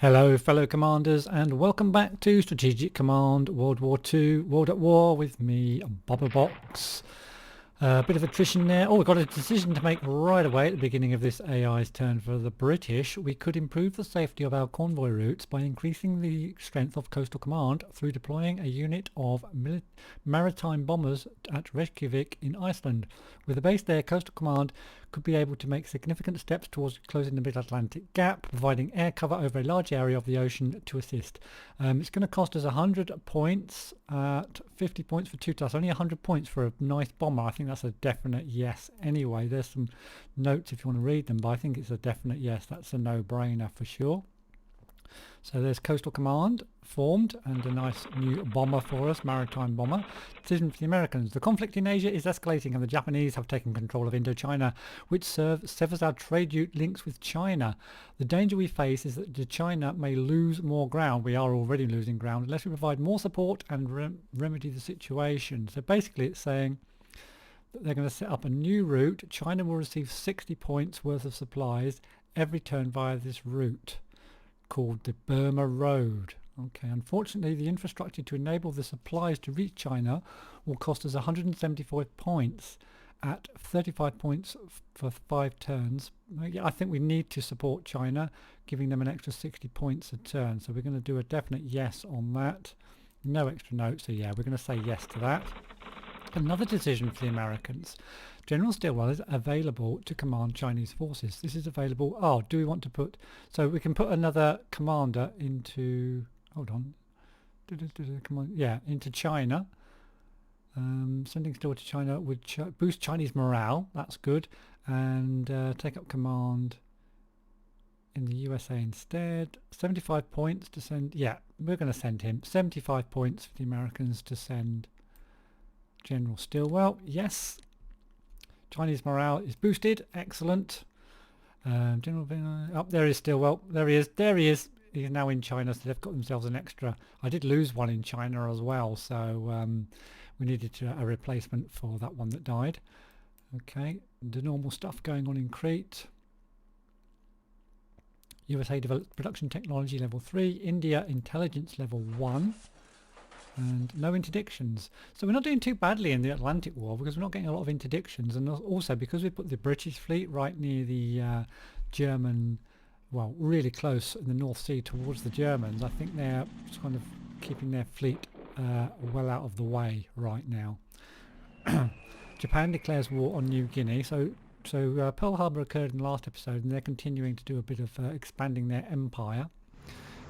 Hello fellow commanders and welcome back to Strategic Command World War II, World at War with me, Bubblebox. A bit of attrition there. Oh, we've got a decision to make right away at the beginning of this AI's turn for the British. We could improve the safety of our convoy routes by increasing the strength of Coastal Command through deploying a unit of maritime bombers at Reykjavik in Iceland. With a base there, Coastal Command could be able to make significant steps towards closing the mid-Atlantic gap, providing air cover over a large area of the ocean to assist. It's going to cost us 100 points at 50 points for 2 tasks. Only 100 points for a nice bomber. I think that's a definite yes anyway. There's some notes if you want to read them, but I think it's a definite yes. That's a no-brainer for sure. So there's Coastal Command formed and a nice new bomber for us, maritime bomber. Decision for the Americans. The conflict in Asia is escalating and the Japanese have taken control of Indochina, which severs our trade route links with China. The danger we face is that China may lose more ground. We are already losing ground unless we provide more support and remedy the situation. So basically it's saying that they're going to set up a new route. China will receive 60 points worth of supplies every turn via this route, called the Burma Road. Okay, unfortunately the infrastructure to enable the supplies to reach China will cost us 175 points at 35 points for 5 turns. I think we need to support China, giving them an extra 60 points a turn, so we're going to do a definite yes on that. No extra notes, so yeah, we're going to say yes to that. Another decision for the Americans. General Stilwell is available to command Chinese forces. This is available. Oh, do we want to put... So we can put another commander into... Hold on. Come on. Yeah, into China. Sending Stilwell to China would boost Chinese morale. That's good. And take up command in the USA instead. 75 points to send... Yeah, we're going to send him. 75 points for the Americans to send General Stilwell. Yes. Chinese morale is boosted. Excellent. General there is Stilwell. There he is. There he is. He's now in China, so they've got themselves an extra. I did lose one in China as well, so we needed a replacement for that one that died. Okay, the normal stuff going on in Crete. USA developed production technology level 3. India intelligence level 1. And no interdictions. So we're not doing too badly in the Atlantic War because we're not getting a lot of interdictions, and also because we put the British fleet right near the German, well, really close in the North Sea towards the Germans. I think they're kind of keeping their fleet well out of the way right now. Japan declares war on New Guinea. So Pearl Harbor occurred in the last episode, and they're continuing to do a bit of expanding their empire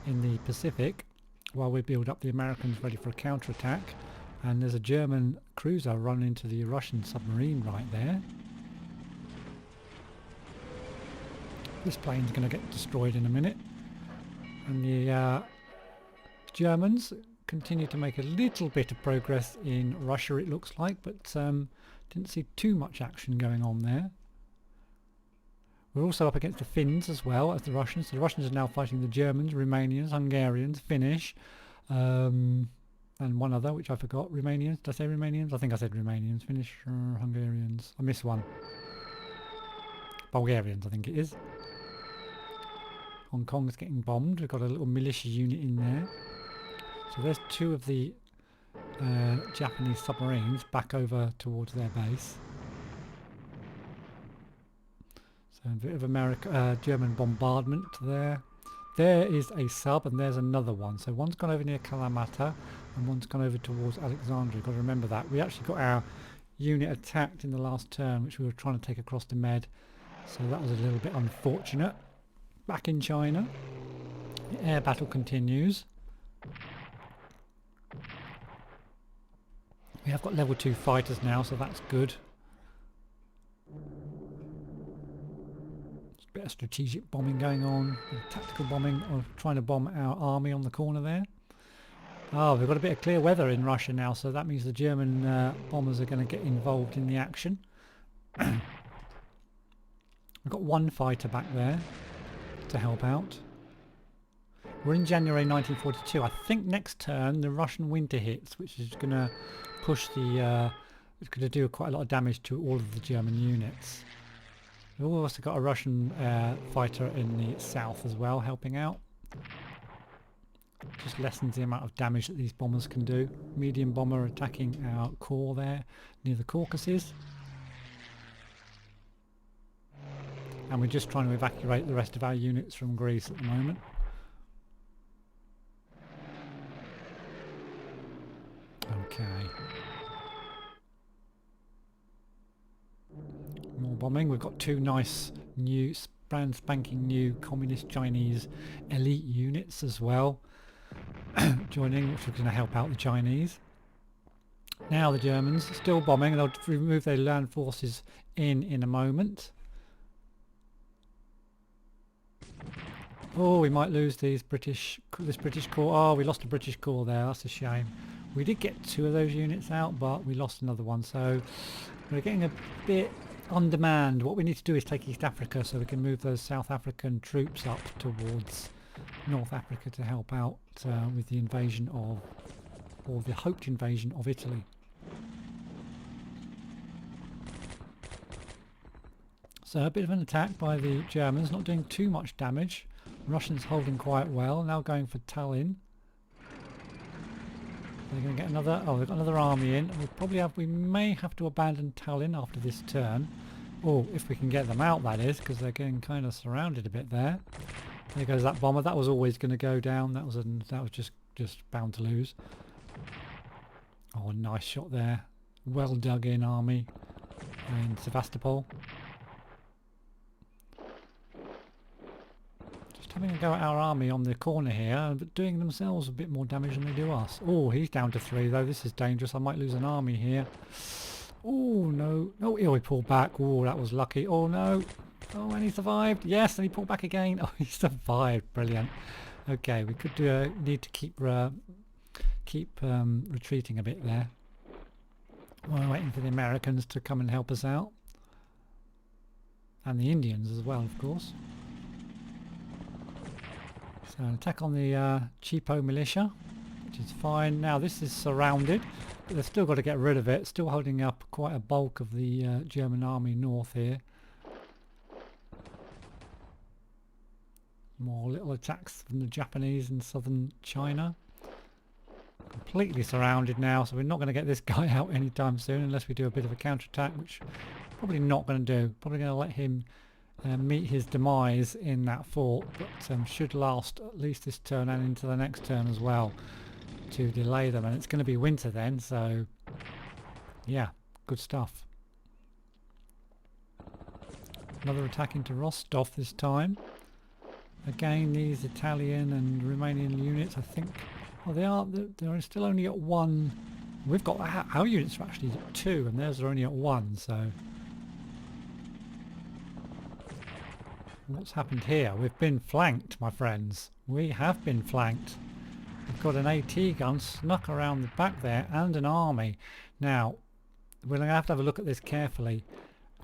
in the Pacific, while we build up the Americans ready for a counterattack. And there's a German cruiser running into the Russian submarine right there. This plane's going to get destroyed in a minute. And the Germans continue to make a little bit of progress in Russia, it looks like, but didn't see too much action going on there. We're also up against the Finns as well as the Russians. So the Russians are now fighting the Germans, Romanians, Hungarians, Finnish, and one other, which I forgot. Romanians. Did I say Romanians? I think I said Romanians. Finnish, Hungarians. I missed one. Bulgarians, I think it is. Hong Kong's getting bombed. We've got a little militia unit in there. So there's 2 of the Japanese submarines back over towards their base. So a bit of German bombardment there. There is a sub and there's another one. So one's gone over near Kalamata and one's gone over towards Alexandria. Got to remember that. We actually got our unit attacked in the last turn, which we were trying to take across the Med. So that was a little bit unfortunate. Back in China. The air battle continues. We have got level 2 fighters now, so that's good. Bit of strategic bombing going on, tactical bombing, or trying to bomb our army on the corner there. Oh, we've got a bit of clear weather in Russia now, so that means the German bombers are going to get involved in the action. We've got one fighter back there to help out. We're in January 1942. I think next turn the Russian winter hits, which is going to push the... it's going to do quite a lot of damage to all of the German units. We've also got a Russian fighter in the south as well helping out. Just lessens the amount of damage that these bombers can do. Medium bomber attacking our core there near the Caucases. And we're just trying to evacuate the rest of our units from Greece at the moment. Okay. More bombing. We've got two nice new, brand spanking new communist Chinese elite units as well joining, which is going to help out the Chinese. Now the Germans still bombing. They'll remove their land forces in a moment. Oh, we might lose this British corps. Oh, we lost a British corps there. That's a shame. We did get two of those units out, but we lost another one. So we're getting a bit on demand. What we need to do is take East Africa so we can move those South African troops up towards North Africa to help out with the invasion of, or the hoped invasion of Italy. So a bit of an attack by the Germans, not doing too much damage. Russians holding quite well, now going for Tallinn. They're going to get another, oh, they've got another army in. We may have to abandon Tallinn after this turn. Oh, if we can get them out, that is, because they're getting kind of surrounded a bit there. There goes that bomber. That was always going to go down. That was just bound to lose. Oh, nice shot there. Well dug in army in Sevastopol. Having a go at our army on the corner here, but doing themselves a bit more damage than they do us. Oh, he's down to 3 though. This is dangerous. I might lose an army here. Oh no. Oh, he pulled back. Oh, that was lucky. Oh no. Oh, and he survived. Yes, and he pulled back again. Oh, he survived. Brilliant. Okay, we could need to keep retreating a bit there. We're waiting for the Americans to come and help us out. And the Indians as well, of course. So an attack on the cheapo militia, which is fine. Now this is surrounded, but they've still got to get rid of it. Still holding up quite a bulk of the German army north here. More little attacks from the Japanese in southern China. Completely surrounded now, so we're not going to get this guy out anytime soon unless we do a bit of a counterattack, which probably not going to do. Probably going to let him meet his demise in that fort, but should last at least this turn and into the next turn as well to delay them. And it's going to be winter then, so yeah, good stuff. Another attack into Rostov this time. Again, these Italian and Romanian units, I think, well, they're still only at 1. We've got our units are actually at 2 and theirs are only at 1, so what's happened here? We've been flanked, my friends. We have been flanked. We've got an AT gun snuck around the back there and an army. Now, we're going to have a look at this carefully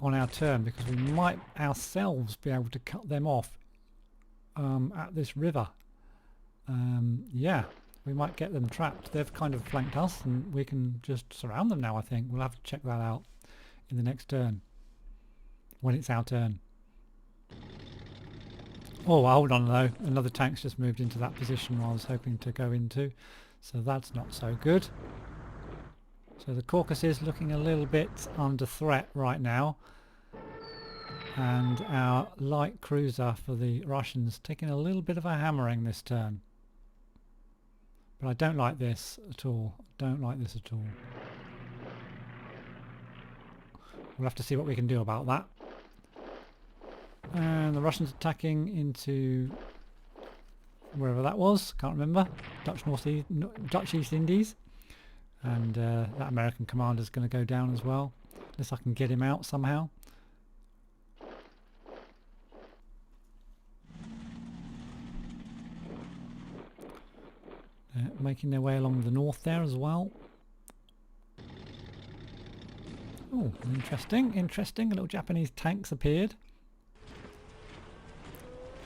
on our turn because we might ourselves be able to cut them off at this river. Yeah, we might get them trapped. They've kind of flanked us and we can just surround them now, I think. We'll have to check that out in the next turn when it's our turn. Oh, hold on though, another tank's just moved into that position I was hoping to go into, so that's not so good. So the Caucasus looking a little bit under threat right now, and our light cruiser for the Russians taking a little bit of a hammering this turn. But I don't like this at all, don't like this at all. We'll have to see what we can do about that. And the Russians attacking into wherever that was, can't remember, Dutch East Indies, and that American commander's going to go down as well, unless I can get him out somehow. Making their way along the north there as well. Oh, interesting, a little Japanese tanks appeared.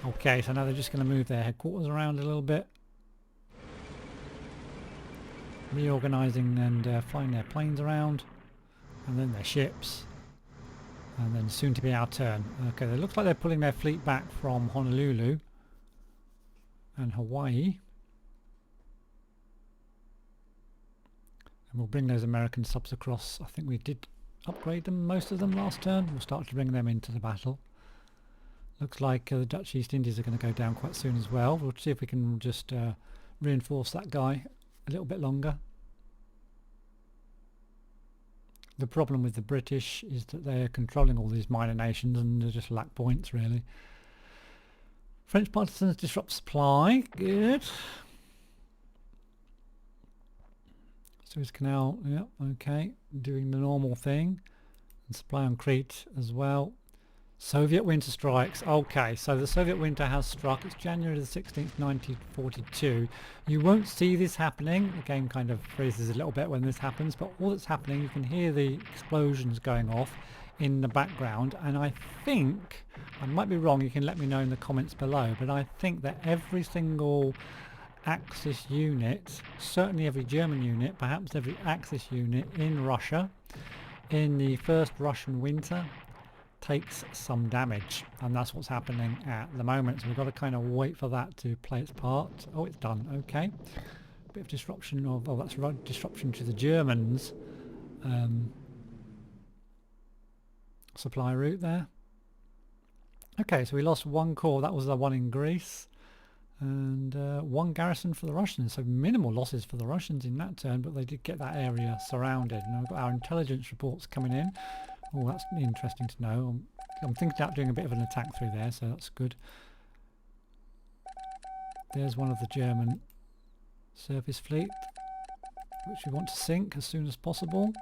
Okay, so now they're just going to move their headquarters around a little bit. Reorganising and flying their planes around. And then their ships. And then soon to be our turn. Okay, it looks like they're pulling their fleet back from Honolulu. and Hawaii. And we'll bring those American subs across. I think we did upgrade them, most of them last turn. We'll start to bring them into the battle. Looks like the Dutch East Indies are going to go down quite soon as well. We'll see if we can just reinforce that guy a little bit longer. The problem with the British is that they're controlling all these minor nations and they just lack points really. French partisans disrupt supply. Good. Suez Canal, yeah, okay. Doing the normal thing. And supply on Crete as well. Soviet winter strikes. Okay, so the Soviet winter has struck. It's January the 16th, 1942. You won't see this happening. The game kind of freezes a little bit when this happens, but all that's happening, you can hear the explosions going off in the background, and I think, I might be wrong, you can let me know in the comments below, but I think that every single Axis unit, certainly every German unit, perhaps every Axis unit in Russia, in the first Russian winter, takes some damage, and that's what's happening at the moment. So we've got to kind of wait for that to play its part. Oh, it's done. Okay, bit of disruption of, oh, that's right, disruption to the Germans supply route there. Okay, so we lost one corps. That was the one in Greece, and one garrison for the Russians. So minimal losses for the Russians in that turn, but they did get that area surrounded. And we've got our intelligence reports coming in. Oh, that's interesting to know. I'm thinking about doing a bit of an attack through there, so that's good. There's one of the German surface fleet, which we want to sink as soon as possible.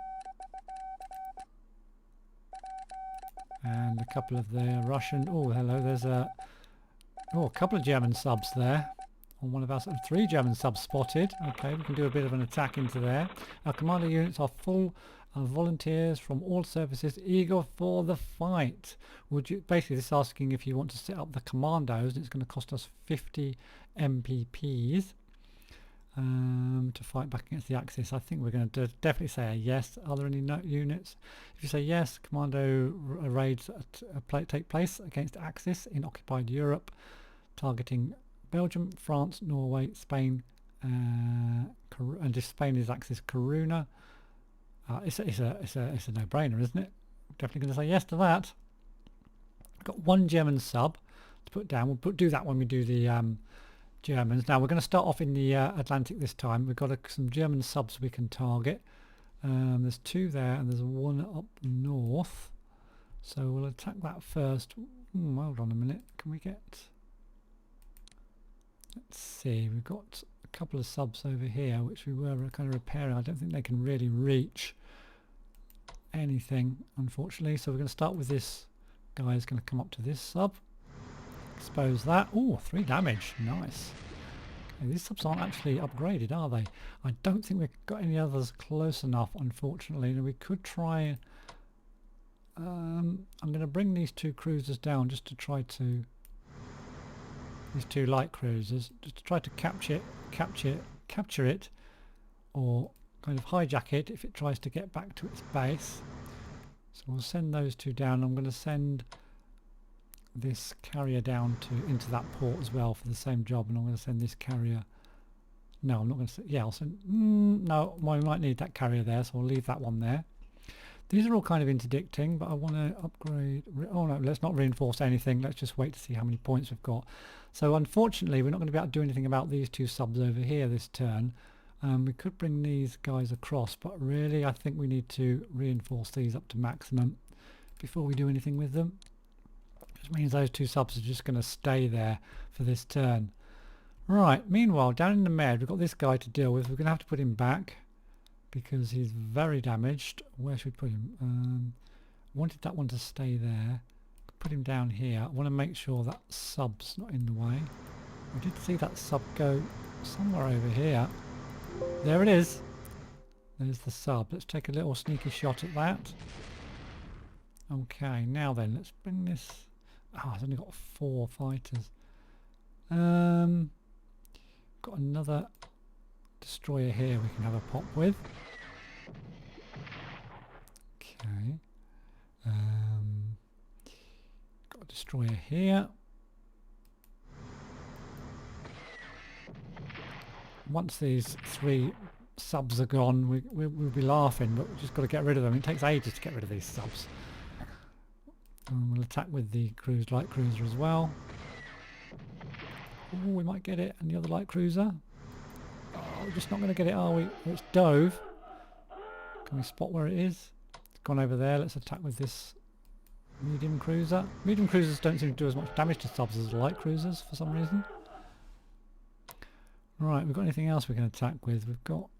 And a couple of the Russian... Oh, hello, there's a couple of German subs there. On one of our... 3 German subs spotted. Okay, we can do a bit of an attack into there. Our commander units are full of volunteers from all services eager for the fight. Would you... Basically, this is asking if you want to set up the commandos, and it's going to cost us 50 MPPs to fight back against the Axis. I think we're going to definitely say a yes. Are there any units? If you say yes, commando raids take place against Axis in occupied Europe, targeting Belgium, France, Norway, Spain, and if Spain is Axis, Coruna. It's a no-brainer, isn't it? Definitely going to say yes to that. Got one German sub to put down. We'll do that when we do the Germans. Now we're going to start off in the Atlantic this time. We've got some German subs we can target. There's 2 there and there's 1 up north. So we'll attack that first. Hold on a minute. Can we get... Let's see. We've got a couple of subs over here which we were kind of repairing. I don't think they can really reach anything, unfortunately. So we're going to start with this guy who's going to come up to this sub. Expose that. Oh, 3 damage. Nice. Okay, these subs aren't actually upgraded, are they? I don't think we've got any others close enough, unfortunately. We could try... I'm going to bring these 2 cruisers down just to try to... These 2 light cruisers, just to try to capture it, or kind of hijack it if it tries to get back to its base. So we'll send those 2 down. I'm going to send this carrier down into that port as well for the same job, and I'm going to send this carrier... No, I'm not going to... Yeah, I'll send... no, well, we might need that carrier there, so I'll leave that one there. These are all kind of interdicting, but I want to upgrade... Oh no, let's not reinforce anything. Let's just wait to see how many points we've got. So unfortunately, we're not going to be able to do anything about these 2 subs over here this turn. We could bring these guys across, but really I think we need to reinforce these up to maximum before we do anything with them. Which means those 2 subs are just going to stay there for this turn. Right, meanwhile, down in the Med, we've got this guy to deal with. We're going to have to put him back because he's very damaged. Where should we put him? Wanted that one to stay there. Put him down here. I want to make sure that sub's not in the way. We did see that sub go somewhere over here. There it is. There's the sub. Let's take a little sneaky shot at that. Okay, now then, let's bring this... Oh, it's only got 4 fighters. Got another destroyer here we can have a pop with. Okay. Got a destroyer here. once these 3 subs are gone, we'll be laughing, but we've just got to get rid of them. It takes ages to get rid of these subs. And we'll attack with the light cruiser as well. Oh, we might get it. And the other light cruiser. Oh, we're just not going to get it, are we? Oh, it's dove. Can we spot where it is? It's gone over there. Let's attack with this medium cruiser. Medium cruisers don't seem to do as much damage to subs as light cruisers for some reason. Right, we've got anything else we can attack with? We've got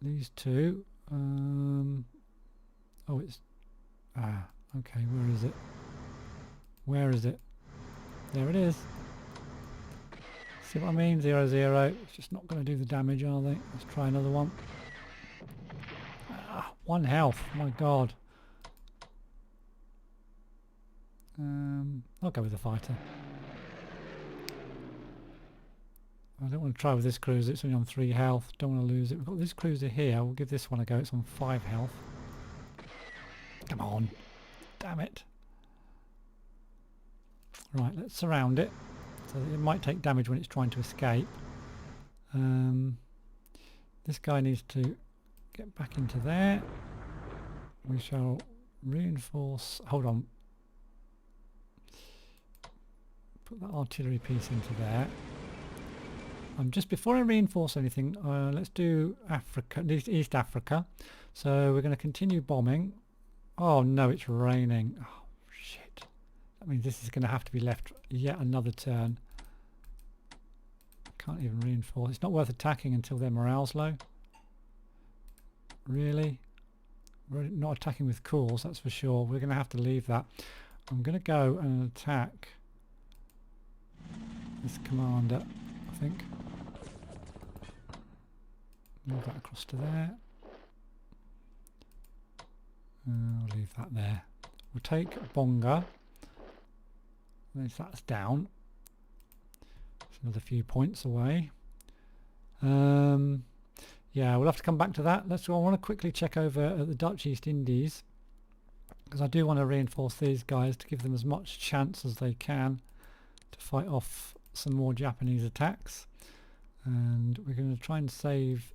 these 2. Oh, it's... okay, where is it? Where is it? There it is. See what I mean? 0, 0. It's just not going to do the damage, are they? Let's try another one. 1 health. My God. I'll go with the fighter. I don't want to try with this cruiser. It's only on 3 health. Don't want to lose it. We've got this cruiser here. We'll give this one a go. It's on 5 health. Come on. Damn it. Right, let's surround it. So that it might take damage when it's trying to escape. This guy needs to get back into there. We shall reinforce... Hold on. Put that artillery piece into there. Just before I reinforce anything, let's do Africa, East Africa. So we're going to continue bombing. Oh no, it's raining. Oh shit. That means this is going to have to be left yet another turn. Can't even reinforce. It's not worth attacking until their morale's low. Really? We're not attacking with calls, that's for sure. We're going to have to leave that. I'm going to go and attack this commander, I think. Move that across to there. I'll leave that there. We'll take Bonga. That's down. It's another few points away. Yeah, we'll have to come back to that. I want to quickly check over at the Dutch East Indies, because I do want to reinforce these guys to give them as much chance as they can to fight off some more Japanese attacks. And we're going to try and save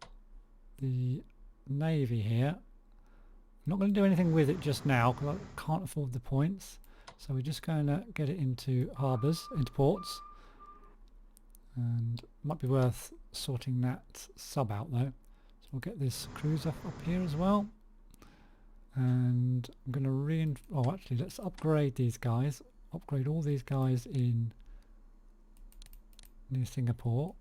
the navy here. I'm not going to do anything with it just now because I can't afford the points. So we're just going to get it into harbours, into ports. And it might be worth sorting that sub out though. So we'll get this cruiser up here as well. And I'm going to oh, actually let's upgrade these guys. Upgrade all these guys in near Singapore.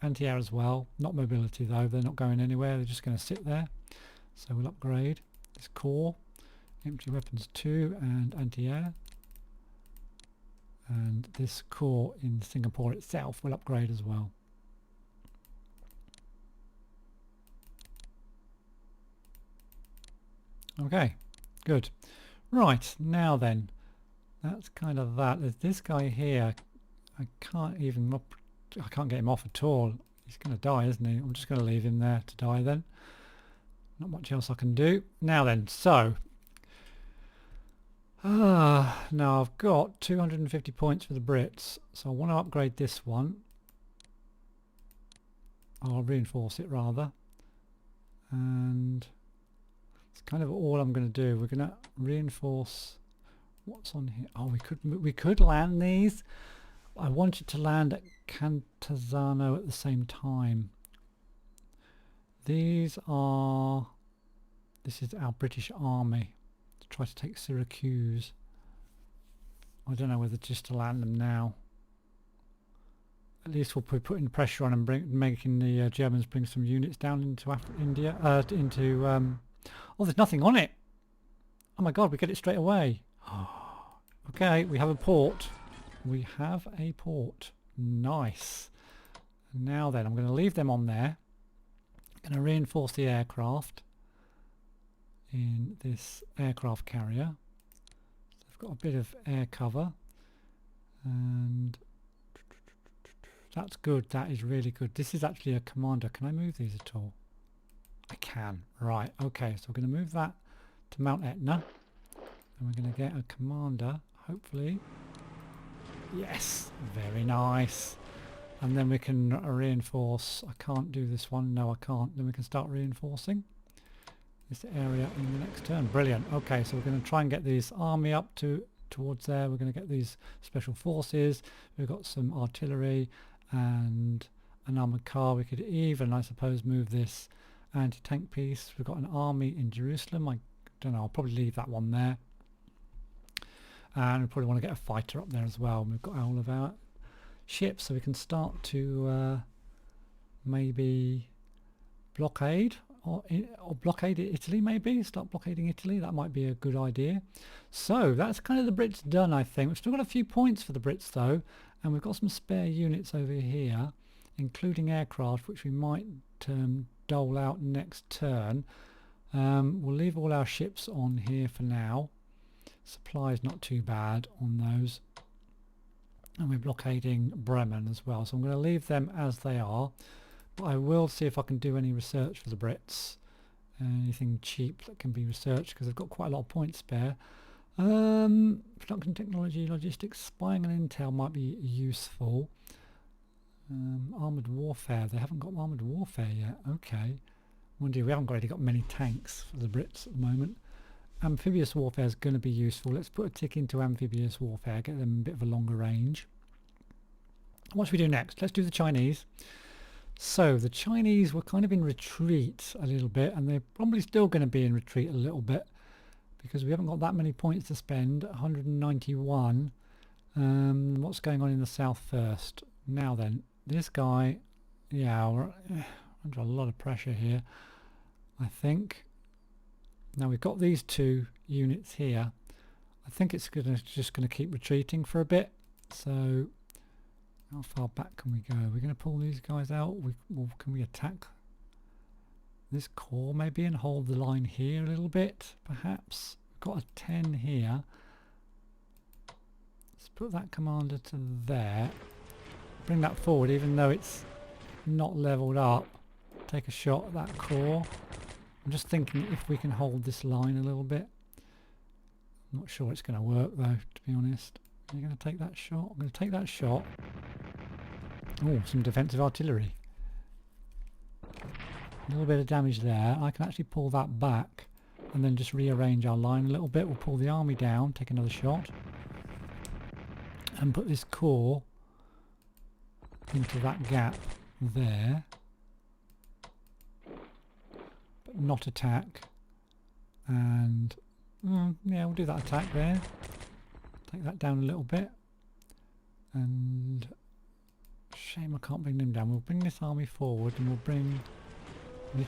Anti-air as well. Not mobility though, they're not going anywhere, they're just going to sit there. So we'll upgrade this core, empty weapons 2 and anti-air. And this core in Singapore itself will upgrade as well. Okay, good. Right, now then, that's kind of that. There's this guy here. I can't get him off at all. He's going to die, isn't he? I'm just going to leave him there to die then. Not much else I can do. Now then, so now I've got 250 points for the Brits, so I want to upgrade this one. I'll reinforce it rather, and it's kind of all I'm going to do. We're going to reinforce what's on here. Oh, we could land these. I wanted to land at Cantazano at the same time. This is our British Army to try to take Syracuse. I don't know whether just to land them now. At least we'll be putting pressure on and making the Germans bring some units down into India. Oh, there's nothing on it. Oh my God, we get it straight away. Okay, we have a port. We have a port. Nice. Now then, I'm going to leave them on there. I'm going to reinforce the aircraft in this aircraft carrier. So I've got a bit of air cover, and that's good. That is really good. This is actually a commander. Can I move these at all? I can. Right. Okay. So we're going to move that to Mount Etna, and we're going to get a commander. Hopefully. Yes. Very nice. and then we can reinforce. I can't do this one. No, I can't. Then we can start reinforcing this area in the next turn. Brilliant. Okay, so we're going to try and get this army up towards there. We're going to get these special forces. We've got some artillery and an armoured car. We could even, I suppose, move this anti-tank piece. We've got an army in Jerusalem. I don't know, I'll probably leave that one there. And we probably want to get a fighter up there as well. We've got all of our ships, so we can start to maybe blockade or blockade Italy. Maybe start blockading Italy. That might be a good idea. So that's kind of the Brits done, I think. We've still got a few points for the Brits though, and we've got some spare units over here, including aircraft, which we might dole out next turn. We'll leave all our ships on here for now. Supply is not too bad on those, and we're blockading Bremen as well, so I'm going to leave them as they are, but I will see if I can do any research for the Brits, anything cheap that can be researched, because they've got quite a lot of points spare. Production technology, logistics, spying and intel might be useful. Armoured warfare, they haven't got armoured warfare yet. Okay, wonder, we haven't already got many tanks for the Brits at the moment. Amphibious warfare is going to be useful. Let's put a tick into amphibious warfare, get them a bit of a longer range. What should we do next? Let's do the Chinese. So the Chinese were kind of in retreat a little bit, and they're probably still going to be in retreat a little bit because we haven't got that many points to spend. 191. What's going on in the south first? Now then, this guy, yeah, we're under a lot of pressure here, I think. Now we've got these two units here. I think it's just going to keep retreating for a bit. So how far back can we go? We're going to pull these guys out. Can we attack this core maybe and hold the line here a little bit perhaps? We've got a 10 here. Let's put that commander to there. Bring that forward even though it's not leveled up. Take a shot at that core. I'm just thinking if we can hold this line a little bit. I'm not sure it's going to work though, to be honest. Are you going to take that shot? I'm going to take that shot. Oh, some defensive artillery. A little bit of damage there. I can actually pull that back and then just rearrange our line a little bit. We'll pull the army down, take another shot, and put this core into that gap there. Not attack, and yeah, we'll do that attack there, take that down a little bit, and shame I can't bring them down. We'll bring this army forward and we'll bring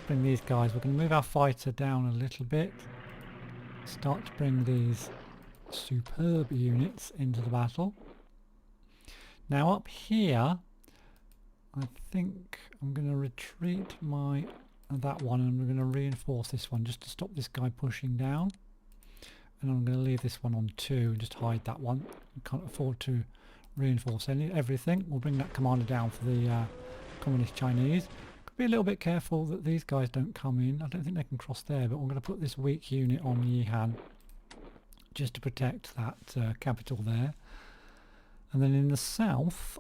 these guys. We're going to move our fighter down a little bit, start to bring these superb units into the battle. Now up here I think I'm going to retreat that one, and we're going to reinforce this one just to stop this guy pushing down, and I'm going to leave this one on 2 and just hide that one. We can't afford to reinforce everything. We'll bring that commander down for the communist Chinese. Could be a little bit careful that these guys don't come in. I don't think they can cross there, but we're going to put this weak unit on Yihan just to protect that capital there. And then in the south,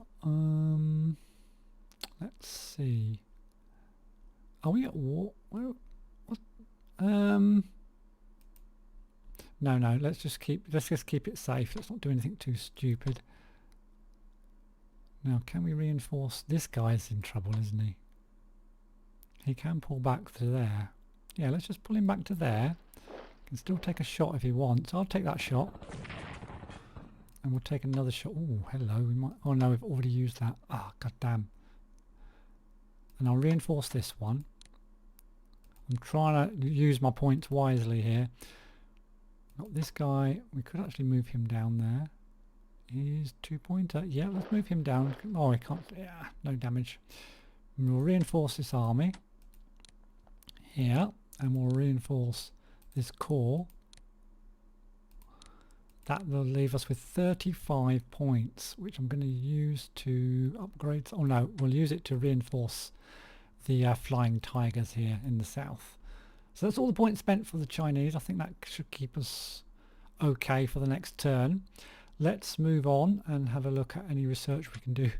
let's see. Are we at war? What? No. Let's just keep it safe. Let's not do anything too stupid. Now, can we reinforce? This guy's in trouble, isn't he? He can pull back to there. Yeah, let's just pull him back to there. Can still take a shot if he wants. I'll take that shot, and we'll take another shot. Oh, hello. We might. Oh no, we've already used that. Ah, god damn. And I'll reinforce this one. I'm trying to use my points wisely here. Got this guy. We could actually move him down there. He's 2-pointer. Yeah, let's move him down. Oh, he can't. Yeah, no damage. And we'll reinforce this army here, and we'll reinforce this core. That will leave us with 35 points, which I'm going to use to upgrade. Oh no, we'll use it to reinforce the flying tigers here in the south. So that's all the points spent for the Chinese. I think that should keep us okay for the next turn. Let's move on and have a look at any research we can do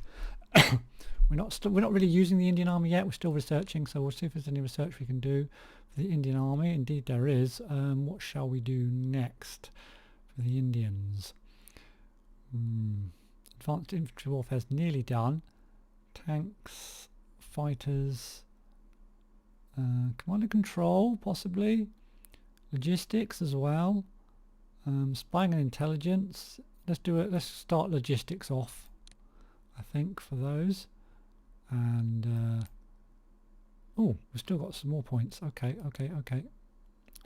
we're not really using the Indian Army yet. We're still researching, so we'll see if there's any research we can do for the Indian Army. Indeed there is. What shall we do next for the Indians? Advanced infantry warfare is nearly done. Tanks, fighters, command and control possibly, logistics as well, spying and intelligence. Let's start logistics off, I think, for those. And oh, we've still got some more points. Okay.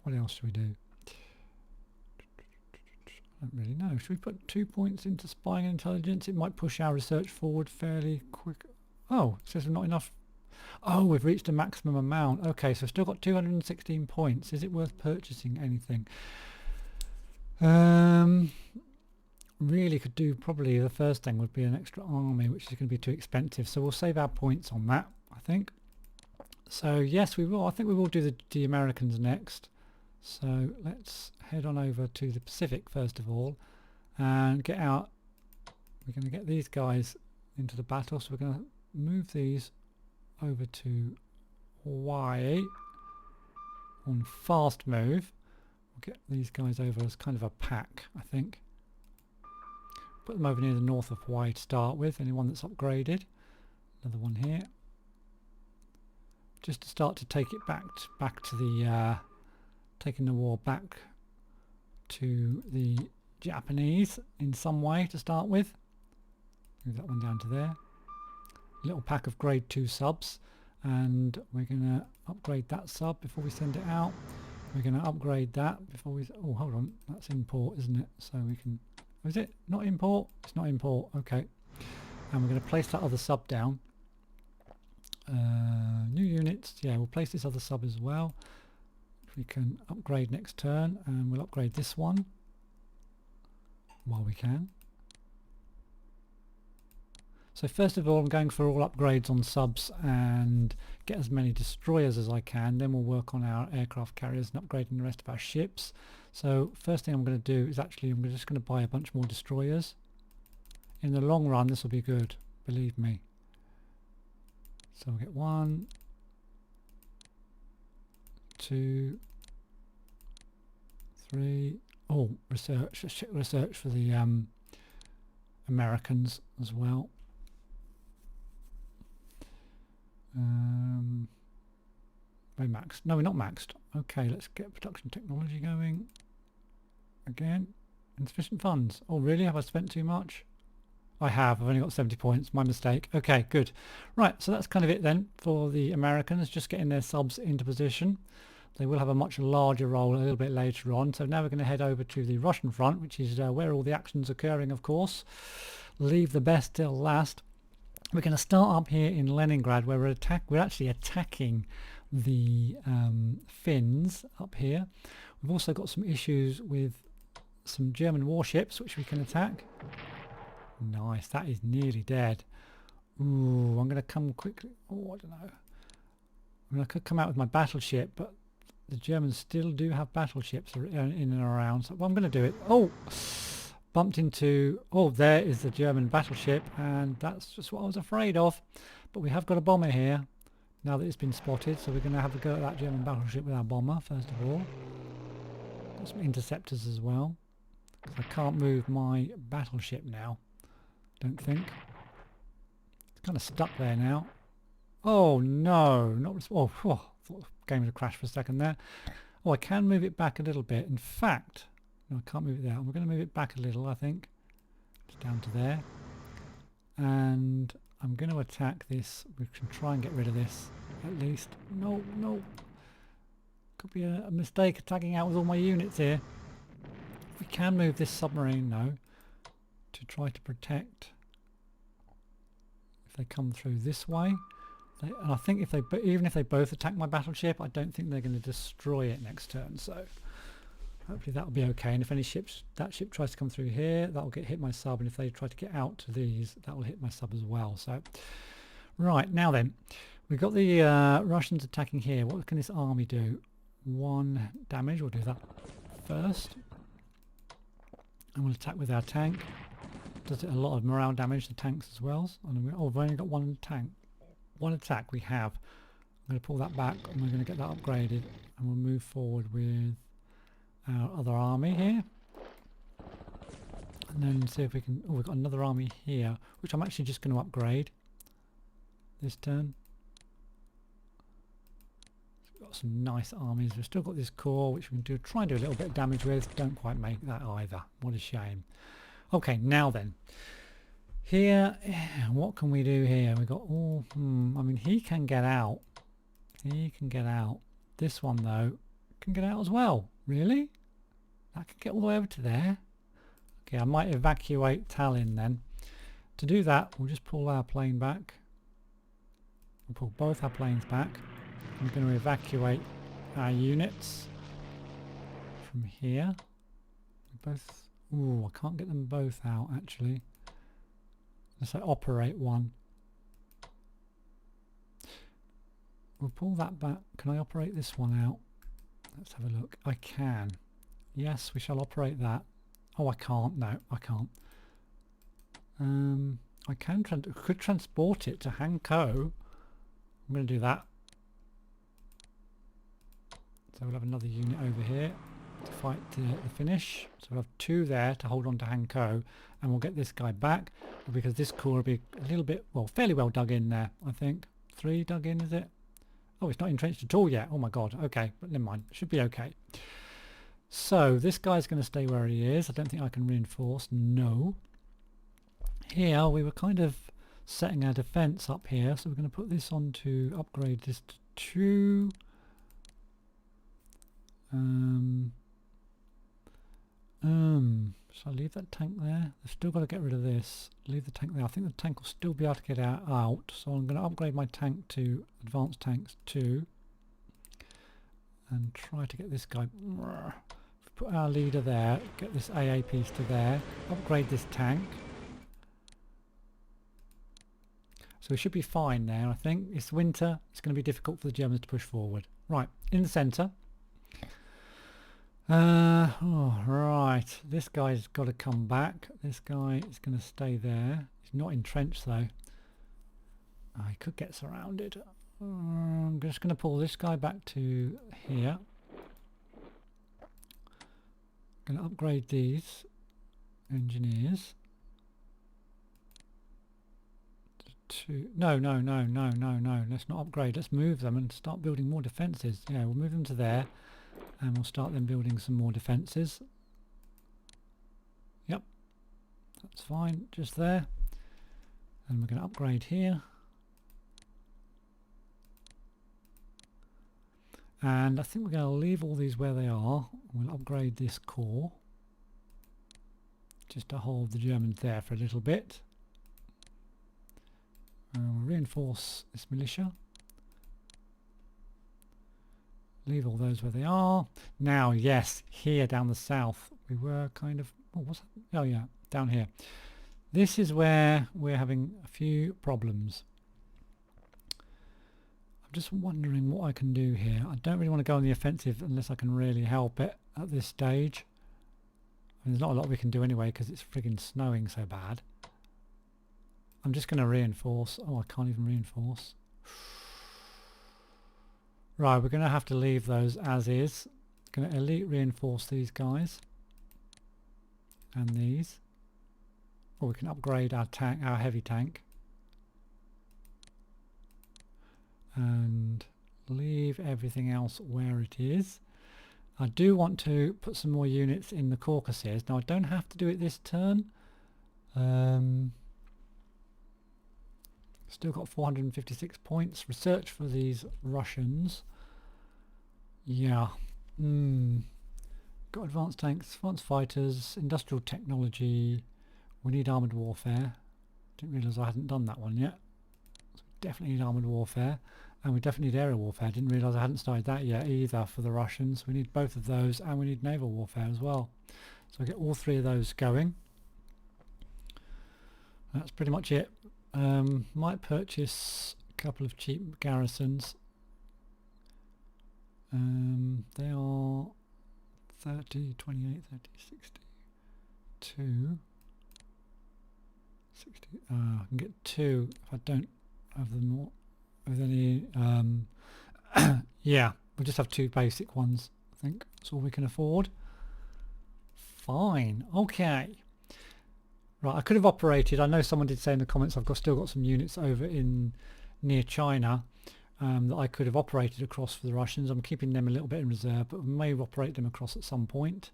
What else should we do? I don't really know. Should we put 2 points into spying and intelligence? It might push our research forward fairly quick. Oh, it says we're not enough. Oh, we've reached a maximum amount. Okay, so still got 216 points. Is it worth purchasing anything? Really could do, probably the first thing would be an extra army, which is going to be too expensive. So we'll save our points on that, I think. So yes, we will. I think we will do the Americans next. So let's head on over to the Pacific first of all and get out. We're going to get these guys into the battle, so we're going to move these over to Hawaii on fast move. We'll get these guys over as kind of a pack, I think. Put them over near the north of Hawaii to start with, anyone that's upgraded. Another one here. Just to start to take it back to the taking the war back to the Japanese in some way to start with. Move that one down to there. Little pack of grade 2 subs, and we're going to upgrade that sub before we send it out. We're going to upgrade that before we... Oh, hold on. That's import, isn't it? So we can... Is it not import? It's not import. Okay. And we're going to place that other sub down. New units. Yeah, we'll place this other sub as well. We can upgrade next turn, and we'll upgrade this one while we can. So first of all, I'm going for all upgrades on subs and get as many destroyers as I can. Then we'll work on our aircraft carriers and upgrading the rest of our ships. So first thing I'm going to do is actually I'm just going to buy a bunch more destroyers. In the long run this will be good, believe me. So we'll get 1, 2, 3. Oh, research. Let's check research for the Americans as well. We're maxed. No, we're not maxed. Okay, let's get production technology going. Again, insufficient funds. Oh really? Have I spent too much? I have. I've only got 70 points. My mistake. Okay, good. Right, so that's kind of it then for the Americans, just getting their subs into position. They will have a much larger role a little bit later on. So now we're going to head over to the Russian front, which is where all the action's occurring, of course. Leave the best till last. We're going to start up here in Leningrad, where we're actually attacking the Finns up here. We've also got some issues with some German warships, which we can attack. Nice, that is nearly dead. Ooh, I'm going to come quickly. Oh, I don't know. I mean, I could come out with my battleship, but the Germans still do have battleships in and around. So I'm going to do it. Oh, bumped into... Oh, there is the German battleship, and that's just what I was afraid of. But we have got a bomber here, now that it's been spotted, so we're going to have a go at that German battleship with our bomber, first of all. Got some interceptors as well, because I can't move my battleship now. Don't think. It's kind of stuck there now. Oh no, not oh, thought the game would have crashed for a second there. Oh, I can move it back a little bit. In fact, no, I can't move it there. We're going to move it back a little, I think. It's down to there. And I'm going to attack this. We can try and get rid of this at least. No, no. Could be a mistake attacking out with all my units here. We can move this submarine though, to try to protect if they come through this way. And I think if they, even if they both attack my battleship, I don't think they're going to destroy it next turn. So hopefully that will be okay. And if any ships, that ship tries to come through here, that will get hit my sub. And if they try to get out to these, that will hit my sub as well. So right, now then, we've got the Russians attacking here. What can this army do? 1 damage. We'll do that first. And we'll attack with our tank. Does it a lot of morale damage to tanks as well? And we've only got one tank. One attack we have. I'm going to pull that back and we're going to get that upgraded. And we'll move forward with our other army here. And then see if we can... Oh, we've got another army here, which I'm actually just going to upgrade this turn. We've got some nice armies. We've still got this core, which we can try and do a little bit of damage with. Don't quite make that either. What a shame. Okay, now then. Here, what can we do here? We've got all... I mean, he can get out. He can get out. This one, though, can get out as well. Really? That could get all the way over to there. Okay, I might evacuate Tallinn then. To do that, we'll just pull our plane back. We'll pull both our planes back. I'm going to evacuate our units from here. Both. Ooh, I can't get them both out actually. Let's say operate one. We'll pull that back. Can I operate this one out? Let's have a look. I can. Yes, we shall operate that. Oh, I can't. No, I can't. I can could transport it to Hanko. I'm going to do that. So we'll have another unit over here to fight the finish. So we'll have two there to hold on to Hanko, and we'll get this guy back because this core will be a little bit, well, fairly well dug in there, I think. 3 dug in, is it? Oh, it's not entrenched at all yet. Oh my god. Okay, but never mind. Should be okay. So this guy's going to stay where he is. I don't think I can reinforce. No. Here we were kind of setting our defense up here, so we're going to put this on to upgrade this to 2. Shall I leave that tank there? I've still got to get rid of this. Leave the tank there. I think the tank will still be able to get out. So I'm going to upgrade my tank to advanced tanks 2 and try to get this guy. Put our leader there. Get this AA piece to there. Upgrade this tank. So we should be fine there. I think it's winter. It's going to be difficult for the Germans to push forward. Right, in the centre. Right, this guy's got to come back. This guy is going to stay there. He's not entrenched though. He could get surrounded. I'm just going to pull this guy back to here. Going to upgrade these engineers. No. Let's not upgrade. Let's move them and start building more defences. Yeah, we'll move them to there. And we'll start then building some more defences. Yep, that's fine, just there. And we're going to upgrade here. And I think we're going to leave all these where they are. We'll upgrade this core. Just to hold the Germans there for a little bit. We'll reinforce this militia. Leave all those where they are. Now, yes, here down the south, we were kind of... Oh, what's that? Oh, yeah, down here. This is where we're having a few problems. I'm just wondering what I can do here. I don't really want to go on the offensive unless I can really help it at this stage. I mean, there's not a lot we can do anyway because it's friggin' snowing so bad. I'm just going to reinforce. Oh, I can't even reinforce. Right, we're going to have to leave those as is. Going to elite reinforce these guys. And these. Or we can upgrade our tank, our heavy tank. And leave everything else where it is. I do want to put some more units in the Caucasus. Now I don't have to do it this turn. Still got 456 points. Research for these Russians. Yeah. Got advanced tanks, advanced fighters, industrial technology. We need armoured warfare. Didn't realise I hadn't done that one yet. So we definitely need armoured warfare. And we definitely need aerial warfare. Didn't realise I hadn't started that yet either for the Russians. We need both of those, and we need naval warfare as well. So I get all 3 of those going. That's pretty much it. Might purchase a couple of cheap garrisons. They are 30, 28, 30, 60, 2. I can get 2 if I don't have them all with any. Yeah, we'll just have 2 basic ones. I think that's all we can afford. Fine. Okay. Right, I could have operated. I know someone did say in the comments I've still got some units over in near China that I could have operated across for the Russians. I'm keeping them a little bit in reserve, but we may operate them across at some point.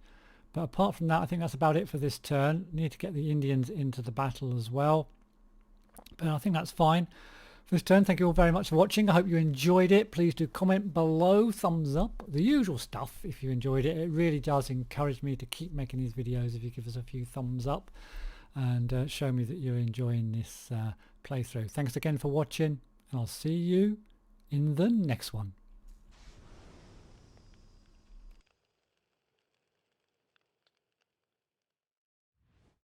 But apart from that, I think that's about it for this turn. Need to get the Indians into the battle as well. But I think that's fine for this turn. Thank you all very much for watching. I hope you enjoyed it. Please do comment below, thumbs up, the usual stuff if you enjoyed it. It really does encourage me to keep making these videos if you give us a few thumbs up and show me that you're enjoying this playthrough. Thanks again for watching, and I'll see you in the next one.